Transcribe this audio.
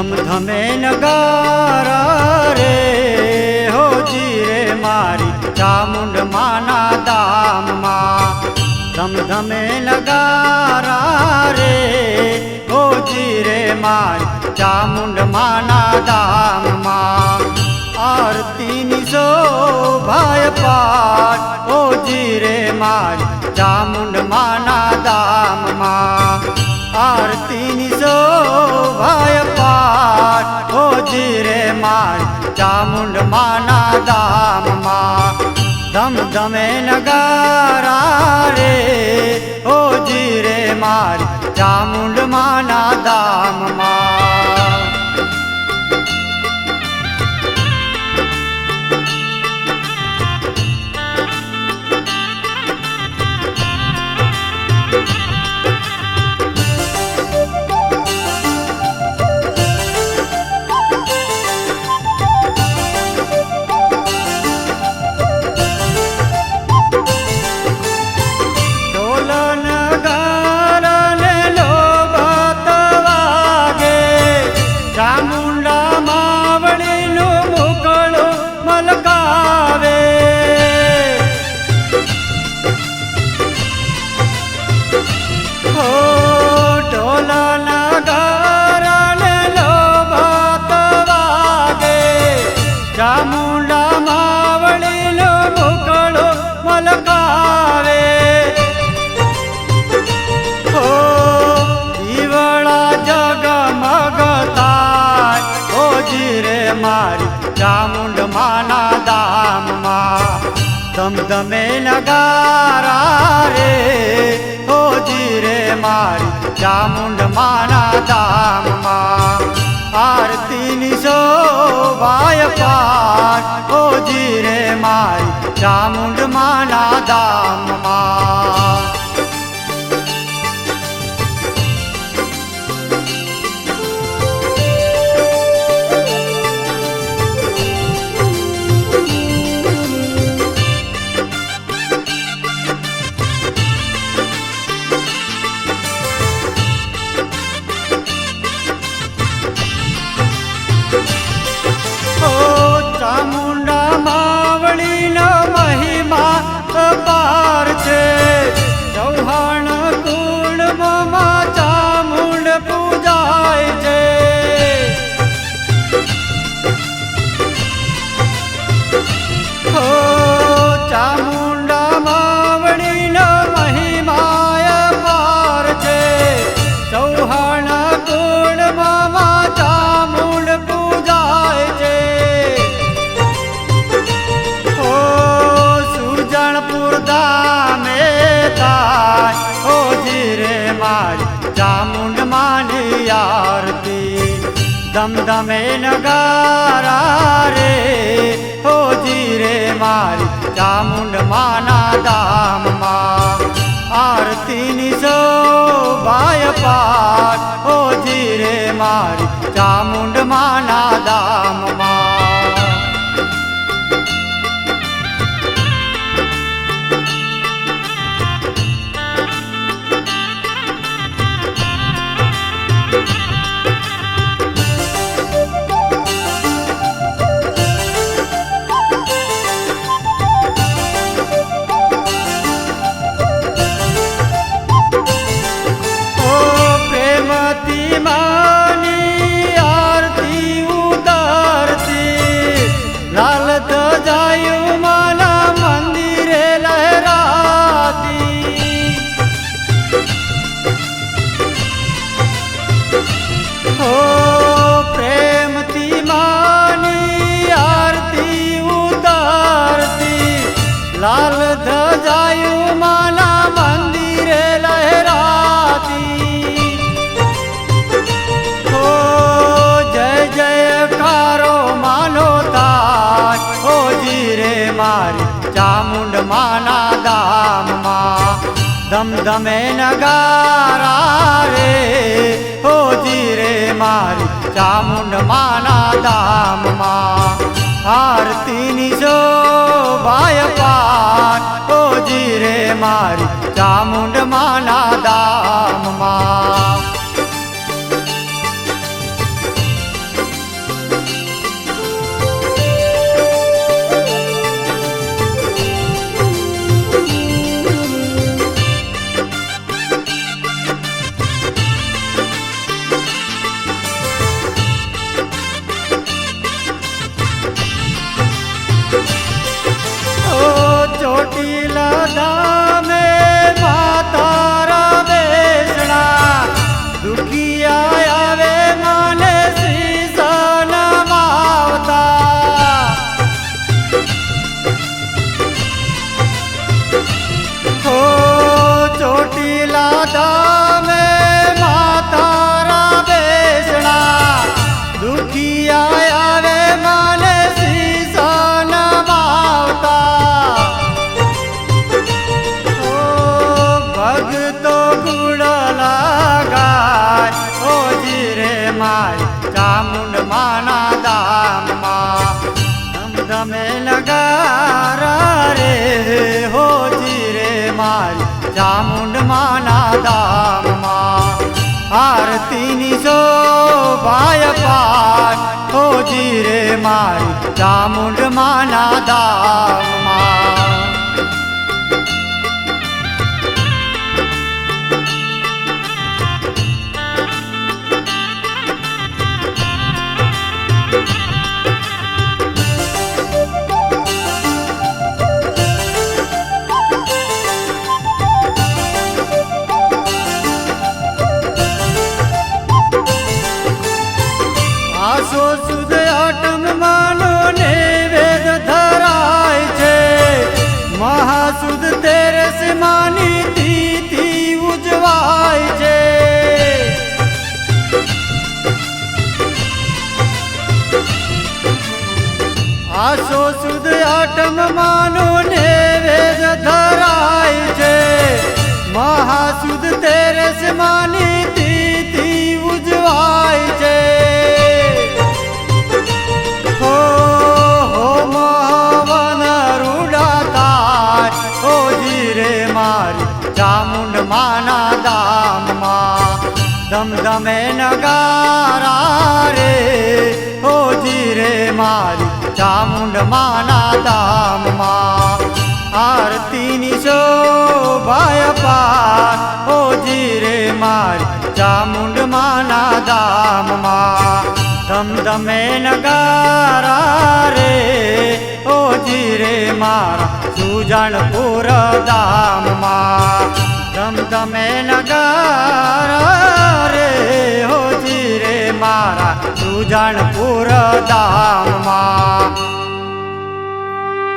ધમધમે નગારા રે હોજી રે મારી ચામુંડ માના ધામમાં ધમધમે નગારા રે હોજી રે મારી ચામુંડ માના ધામમાં આરતીની શોભાય પાઠ હોજી રે મારી ચામુંડ માના ધામમાં આરતીની શોભાય પાઠ હોજી રે મારી ચામુંડ માના ધામમાં ધમધમે નગારા રે હોજી રે મારી ચામુંડ માના ધામમાં ચામુંડા માવળીનો મુકળો મલકાવે હો દીવડા જગમગ થાય હોજી રે મારી ચામુંડ માના ધામમાં ધમધમે નગારા રે હોજી રે મારી ચામુંડ માના ધામમાં આરતીની શોભાય પાઠ હોજી રે મારી ચામુંડ માના ધામમાં ચામુંડા માવળીનો મહિમા અપાર છે ચૌહાણ કુળમાં ચામુંડ પૂજાય છે હો ચામુંડા માવળીનો મહિમા અપાર છે ચૌહાણ કુળમાં ચામુંડ પૂજાય છે હોજી રે મારી ચામુંડ માની આરતી ધમધમે નગારા રે હોજી રે મારી ચામુંડ માના ધામમાં આરતીની શોભાય પાઠ હોજી રે મારી ચામુંડ માના ધામમાં લાલ ધજાયું માના મંદિરે લહેરાતી હો પ્રેમથી માની આરતી ઉતારતી લાલ ધજાયું માના મંદિરે લહેરાતી હો જય જયકારો માનો હોજી રે મારી ચામુંડ માના ધામમાં ધમધમે નગારા રે હોજી રે મારી ચામુંડ માના ધામમાં આરતીની શોભાય પાઠ હોજી રે મારી ચામુંડ માના ધામમાં ધમે નગારા રે હોજી રે મારી ચામુંડ માના ધામમાં આરતીની શોભાય પાઠ હોજી રે મારી ચામુંડ માના ધામમાં આસો સુદ આટમ માનો નૈવેદ ધરાય છે મહાસુદ તેરસ માની તિથિ ઉજવાય છે આસો સુદ આટમ માનો નૈવેદ ધરાય છે મહાસુદ તેરસ માની તિથિ ઉજવાય છે ચામુંડ માના ધામમાં ધમધમે નગારા રે હોજી રે મારી ચામુંડ માના ધામમાં આરતીની શોભાય પાઠ હોજી રે મારી ચામુંડ માના ધામમાં ધમધમે નગારા રે હોજી રે મારા સુજણપુર ધામમાં ધમધમે નગારા રે હોજી રે મારા સુજણપુર